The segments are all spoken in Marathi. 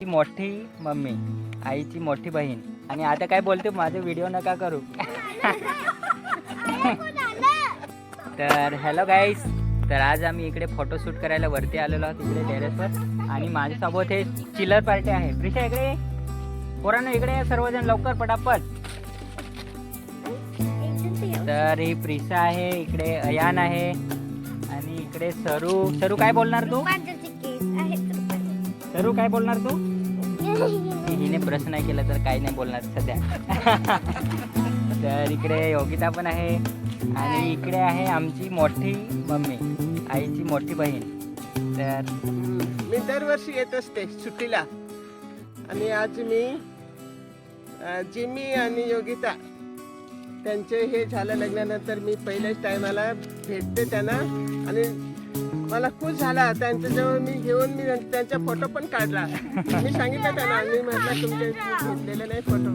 मोठी मम्मी, आईची मोठी बहीण. आणि आता काय बोलते, माझे व्हिडिओ नका करू. तर हॅलो गाईस, तर आज आम्ही इकडे फोटोशूट करायला वरती आलेलो आहोत, इकडे टेरेसवर. आणि माझ्यासोबत हे चिलर पार्टी आहे. प्रिशा इकडे, पोरांनो इकडे या सर्वजण लवकर पटापट. तर ही प्रिशा आहे, इकडे अयान आहे आणि इकडे सरू काय बोलणार तू? सरू काय बोलणार तू? हिने प्रश्न नाही केला तर काही नाही बोलणार सध्या. तर इकडे योगिता पण आहे आणि इकडे आहे आमची मोठी मम्मी, आईची मोठी बहीण. तर मी दरवर्षी येत असते सुट्टीला. आणि आज मी जिमी आणि योगिता त्यांचे हे झालं लग्नानंतर मी पहिल्याच टायमाला भेटते त्यांना. आणि मला खुश झाला त्यांच्याजवळ मी घेऊन मी त्यांचा फोटो पण काढला. मी सांगितलं त्यांना, मी म्हटलं तुमचे घेतलेले नाही फोटो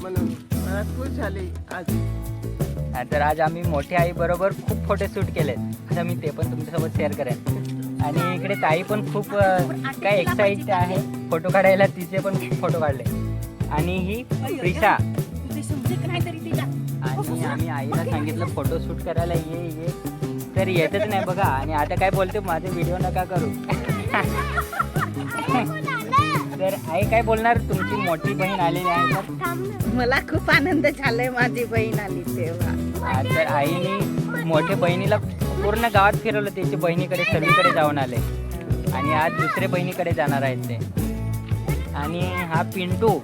म्हणून. मला खुश झाली आज. तर आज आम्ही मोठी आई बरोबर खूप फोटो शूट केलेत. आता मी ते पण तुमच्यासोबत शेअर करेन. आणि इकडे ताई पण खूप काय एक्साइट आहे फोटो काढायला, तिचे पण खूप फोटो काढले. आणि ही प्रिशा. आणि आम्ही आईला सांगितलं फोटो शूट करायला ये तर येतच नाही बघा. आणि आता काय बोलते, माझे व्हिडिओ नका करू. तर आई काय बोलणार, तुमची मोठी बहीण आलेली आहे तर? मला खूप आनंद झालाय माझी बहीण आली तेव्हा. तर आईने मोठ्या बहिणीला पूर्ण गावात फिरवलं, त्याची बहिणीकडे सर्वीकडे जाऊन आले. आणि आज दुसऱ्या बहिणीकडे जाणार आहेत ते. आणि हा पिंटू.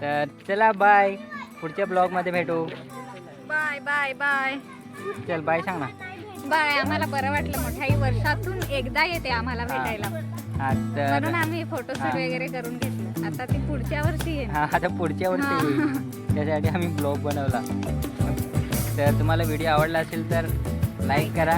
तर चला बाय, पुढच्या ब्लॉग मध्ये भेटू. बाय बाय बाय चल बाय सांग ना. बाय. आम्हाला बरं वाटलं, मोठाई वर्षातून एकदा येते आम्हाला भेटायला, म्हणून तर आम्ही फोटोशूट वगैरे करून घेतलं. आता ती पुढच्या वर्षी येईल. आता पुढच्या वर्षी येईल. त्यासाठी आम्ही ब्लॉग बनवला. तर तुम्हाला व्हिडिओ आवडला असेल तर लाईक करा,